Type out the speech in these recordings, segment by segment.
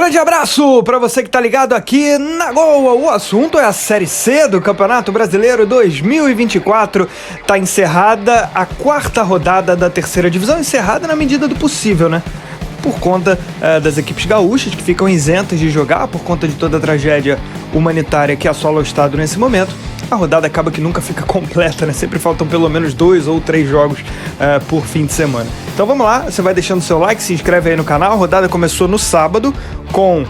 Grande abraço para você que tá ligado aqui na Goa. O assunto é a Série C do Campeonato Brasileiro 2024. Tá encerrada a quarta rodada da terceira divisão, encerrada na medida do possível, né? Por conta das equipes gaúchas que ficam isentas de jogar, por conta de toda a tragédia humanitária que assola o estado nesse momento. A rodada acaba que nunca fica completa, né? Sempre faltam pelo menos 2 ou 3 jogos por fim de semana. Então vamos lá, você vai deixando seu like, se inscreve aí no canal. A rodada começou no sábado com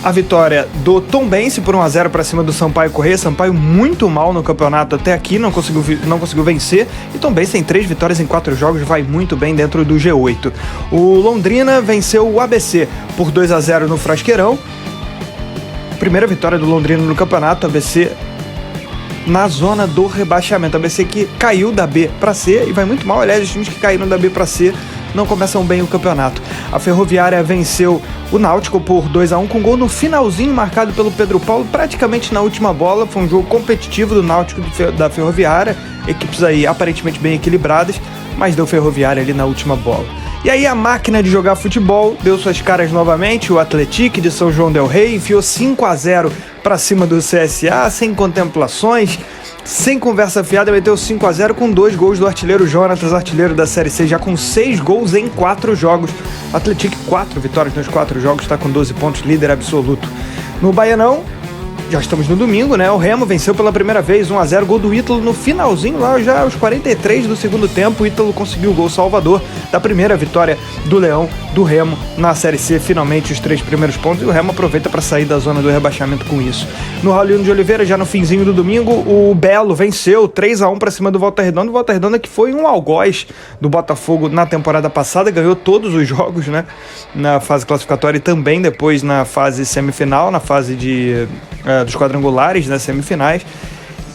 a vitória do Tombense por 1-0 para cima do Sampaio Corrêa. Sampaio muito mal no campeonato até aqui, não conseguiu vencer. E Tombense tem 3 vitórias em 4 jogos, vai muito bem dentro do G8. O Londrina venceu o ABC por 2-0 no Frasqueirão. Primeira vitória do Londrina no campeonato, ABC na zona do rebaixamento. A ABC que caiu da B para C e vai muito mal. Aliás, os times que caíram da B para C não começam bem o campeonato. A Ferroviária venceu o Náutico por 2-1 com gol no finalzinho marcado pelo Pedro Paulo, praticamente na última bola. Foi um jogo competitivo do Náutico e da Ferroviária, equipes aí aparentemente bem equilibradas, mas deu Ferroviária ali na última bola. E aí a máquina de jogar futebol deu suas caras novamente. O Atlético de São João del Rei enfiou 5-0 para cima do CSA, sem contemplações, sem conversa fiada, meteu 5-0 com 2 gols do artilheiro Jonatas, artilheiro da Série C, já com 6 gols em 4 jogos. O Atlético 4 vitórias nos 4 jogos, está com 12 pontos, líder absoluto. No Baianão, já estamos no domingo, né? O Remo venceu pela primeira vez 1-0, gol do Ítalo no finalzinho, lá já aos 43 do segundo tempo. O Ítalo conseguiu o gol salvador da primeira vitória do Leão, do Remo, na Série C. Finalmente os 3 primeiros pontos, e o Remo aproveita para sair da zona do rebaixamento com isso. No Raulino de Oliveira, já no finzinho do domingo, o Belo venceu 3-1 para cima do Volta Redonda. O Volta Redonda que foi um algoz do Botafogo na temporada passada, ganhou todos os jogos, né? Na fase classificatória e também depois na fase semifinal, na fase dos quadrangulares, nas semifinais.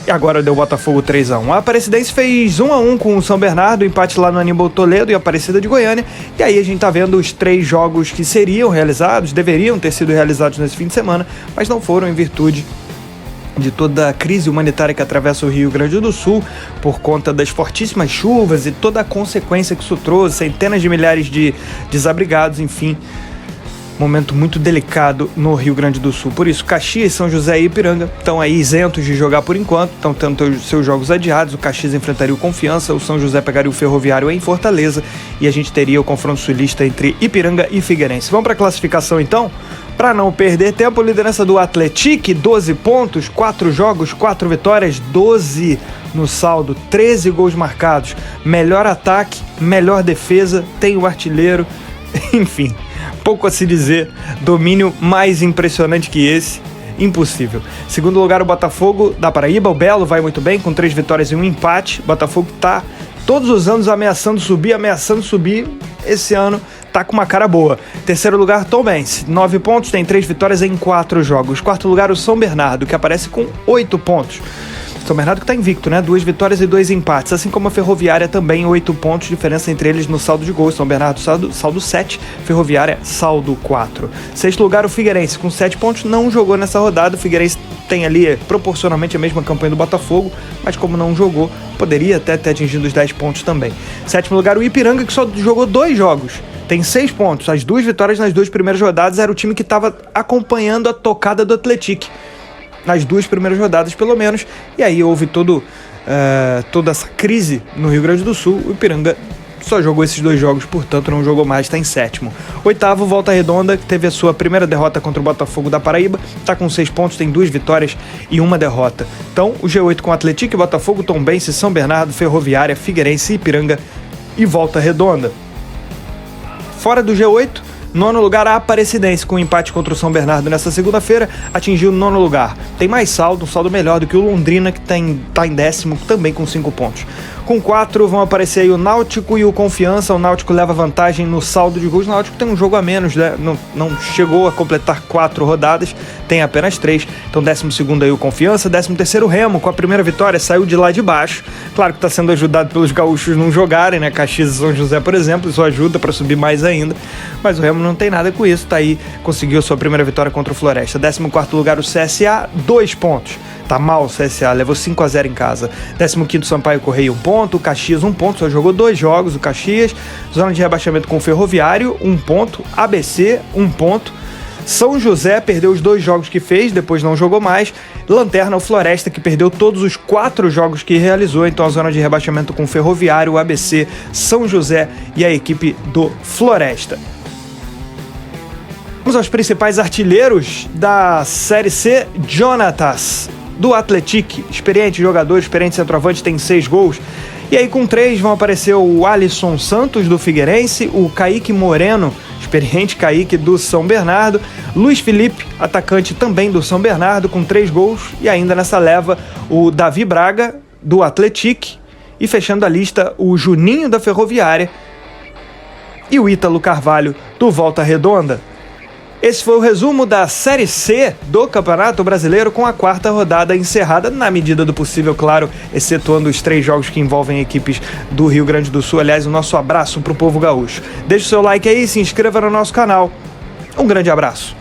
E agora deu o Botafogo 3-1. A Aparecidense fez 1-1 com o São Bernardo, empate lá no Aníbal Toledo e a Aparecida de Goiânia. E aí a gente tá vendo os 3 jogos que seriam realizados, deveriam ter sido realizados nesse fim de semana, mas não foram em virtude de toda a crise humanitária que atravessa o Rio Grande do Sul, por conta das fortíssimas chuvas e toda a consequência que isso trouxe, centenas de milhares de desabrigados, enfim. Momento muito delicado no Rio Grande do Sul. Por isso, Caxias, São José e Ipiranga estão aí isentos de jogar por enquanto, estão tendo seus jogos adiados. O Caxias enfrentaria o Confiança, o São José pegaria o Ferroviário em Fortaleza e a gente teria o confronto sulista entre Ipiranga e Figueirense. Vamos para a classificação então? Para não perder tempo, liderança do Atlético, 12 pontos, 4 jogos, 4 vitórias, 12 no saldo, 13 gols marcados, melhor ataque, melhor defesa, tem o artilheiro, enfim, pouco a se dizer, domínio mais impressionante que esse, impossível. Segundo lugar, o Botafogo da Paraíba, o Belo vai muito bem, com 3 vitórias e 1 empate. Botafogo tá todos os anos ameaçando subir, esse ano tá com uma cara boa. Terceiro lugar, Tombense, 9 pontos, tem 3 vitórias em 4 jogos. Quarto lugar, o São Bernardo, que aparece com 8 pontos. São Bernardo que está invicto, né? 2 vitórias e 2 empates, assim como a Ferroviária também, 8 pontos, diferença entre eles no saldo de gols. São Bernardo saldo 7, Ferroviária saldo 4. Sexto lugar, o Figueirense com 7 pontos, não jogou nessa rodada. O Figueirense tem ali proporcionalmente a mesma campanha do Botafogo, mas como não jogou, poderia até ter atingido os 10 pontos também. Sétimo lugar, o Ipiranga, que só jogou 2 jogos. Tem 6 pontos, as 2 vitórias nas 2 primeiras rodadas, era o time que estava acompanhando a tocada do Atlético nas 2 primeiras rodadas, pelo menos, e aí houve toda essa crise no Rio Grande do Sul. O Ipiranga só jogou esses 2 jogos, portanto não jogou mais, está em 7º. Oitavo, Volta Redonda, que teve a sua primeira derrota contra o Botafogo da Paraíba, está com 6 pontos, tem 2 vitórias e 1 derrota. Então, o G8 com Atlético, Botafogo, Tombense, São Bernardo, Ferroviária, Figueirense, Ipiranga e Volta Redonda. Fora do G8, 9º lugar, a Aparecidense, com um empate contra o São Bernardo nessa segunda-feira, atingiu o 9º lugar. Tem mais saldo, um saldo melhor do que o Londrina, que está em 10º, também com 5 pontos. Com 4 vão aparecer aí o Náutico e o Confiança. O Náutico leva vantagem no saldo de gols. O Náutico tem um jogo a menos, né? Não chegou a completar 4 rodadas, tem apenas 3. Então 12º aí o Confiança, 13º o Remo, com a primeira vitória, saiu de lá de baixo. Claro que está sendo ajudado pelos gaúchos não jogarem, né? Caxias e São José, por exemplo, isso ajuda para subir mais ainda. Mas o Remo não tem nada com isso, tá aí, conseguiu a sua primeira vitória contra o Floresta. 14º lugar o CSA, 2 pontos. Tá mal o CSA, levou 5-0 em casa. 15º Sampaio Corrêa, 1 ponto. O Caxias, 1 ponto, só jogou 2 jogos. O Caxias, zona de rebaixamento com o Ferroviário, 1 ponto. ABC, 1 ponto. São José perdeu os 2 jogos que fez, depois não jogou mais. Lanterna, o Floresta, que perdeu todos os 4 jogos que realizou, então a zona de rebaixamento com Ferroviário, o ABC, São José e a equipe do Floresta. Vamos aos principais artilheiros da Série C. Jonatas, do Atlético, experiente jogador, experiente centroavante, tem 6 gols. E aí com 3 vão aparecer o Alisson Santos, do Figueirense, o Kaique Moreno, experiente Kaique, do São Bernardo, Luiz Felipe, atacante também do São Bernardo, com 3 gols, e ainda nessa leva o Davi Braga, do Atlético, e fechando a lista o Juninho, da Ferroviária, e o Ítalo Carvalho, do Volta Redonda. Esse foi o resumo da Série C do Campeonato Brasileiro, com a 4ª rodada encerrada, na medida do possível, claro, excetuando os 3 jogos que envolvem equipes do Rio Grande do Sul. Aliás, o nosso abraço para o povo gaúcho. Deixe o seu like aí, se inscreva no nosso canal. Um grande abraço.